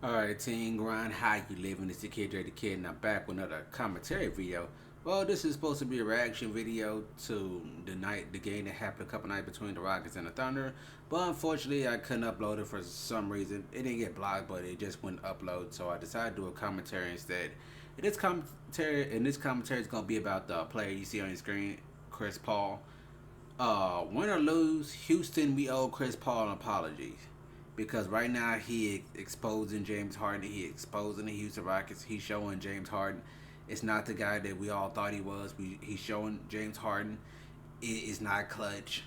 Alright, Team Grind, how you living? It's the Kid J the Kid, and I'm back with another commentary video. Well, this is supposed to be a reaction video to the game that happened a couple nights between the Rockets and the Thunder. But unfortunately, I couldn't upload it for some reason. It didn't get blocked, but it just wouldn't upload. So I decided to do a commentary instead. And this commentary is gonna be about the player you see on your screen, Chris Paul. Win or lose, Houston, we owe Chris Paul an apology because right now he exposing James Harden. He exposing the Houston Rockets. He's showing James Harden it's not the guy that we all thought he was. He's showing James Harden it is not clutch.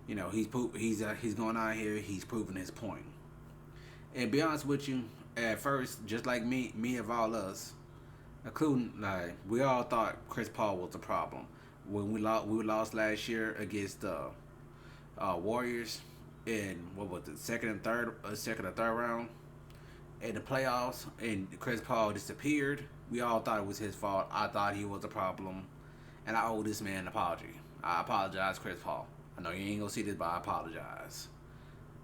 You know he's going out here. He's proving his point. And be honest with you, at first, just like me of all us, including like we all thought Chris Paul was the problem when we lost last year against the Warriors in what was it, second or third round in the playoffs, and Chris Paul disappeared. We all thought it was his fault. I thought he was a problem, and I owe this man an apology. I apologize, Chris Paul. I know you ain't gonna see this, but I apologize.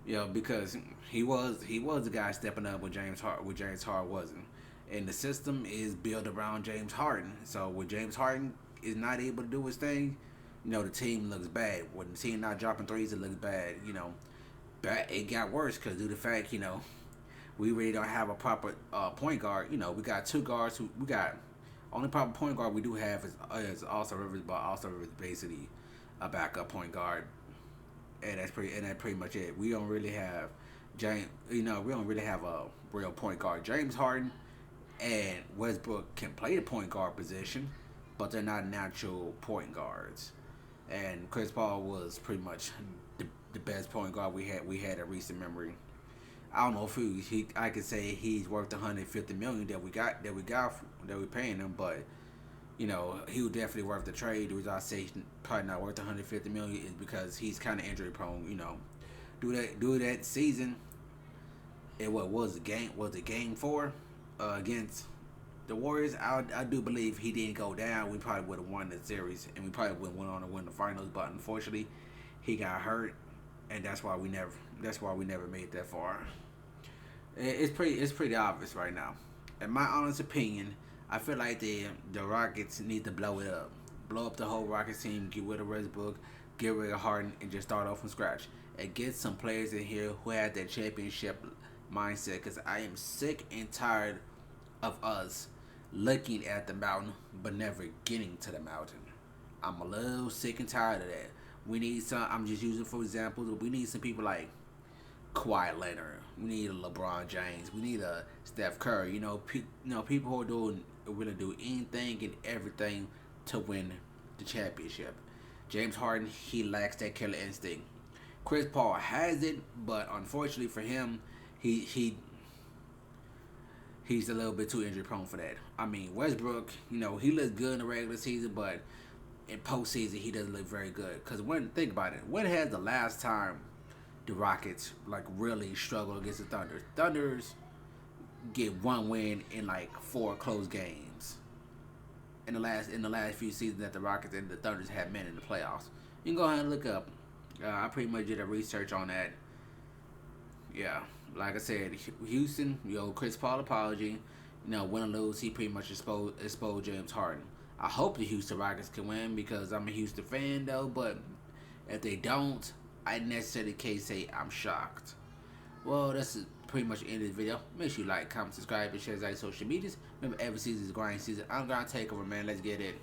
You know, because he was the guy stepping up when James Harden wasn't, and the system is built around James Harden. So when James Harden is not able to do his thing, the team looks bad. When the team not dropping threes, it looks bad. But it got worse because due to the fact, we really don't have a proper point guard. We got two guards. We got only proper point guard we do have is Austin Rivers, but Austin Rivers basically a backup point guard, and that's pretty much it. We don't really have James. We don't really have a real point guard. James Harden and Westbrook can play the point guard position, but they're not natural point guards. And Chris Paul was pretty much the best point guard we had in recent memory. I don't know if I could say he's worth 150 million that we paying him, but he was definitely worth the trade. The reason I say he's probably not worth 150 million is because he's kind of injury prone. Do that season. It was a game 4 against the Warriors. I do believe he didn't go down. We probably would have won the series, and we probably would have went on to win the finals. But unfortunately, he got hurt, and that's why we never made that far. It's pretty obvious right now. In my honest opinion, I feel like the Rockets need to blow up the whole Rockets team, get rid of Westbrook, get rid of Harden, and just start off from scratch and get some players in here who have that championship mindset. Because I am sick and tired of us looking at the mountain but never getting to the mountain. I'm a little sick and tired of that. We need some. I'm just using for example. We need some people like Kawhi Leonard. We need a LeBron James. We need a Steph Curry. People who are doing willing to do anything and everything to win the championship. James Harden, he lacks that killer instinct. Chris Paul has it, but unfortunately for him, he's a little bit too injury prone for that. I mean, Westbrook, he looks good in the regular season, but in postseason he doesn't look very good. Cause think about it, when has the last time the Rockets like really struggle against the Thunder? Thunders get one win in like 4 close games in the last few seasons that the Rockets and the Thunders have been in the playoffs. You can go ahead and look up. I pretty much did a research on that. Yeah, like I said, Houston, Chris Paul apology. Win or lose, he pretty much exposed James Harden. I hope the Houston Rockets can win because I'm a Houston fan though, but if they don't, I necessarily can't say I'm shocked. Well, that's pretty much the end of the video. Make sure you like, comment, subscribe, and share our social medias. Remember, every season is grind season. I'm gonna take over, man. Let's get it.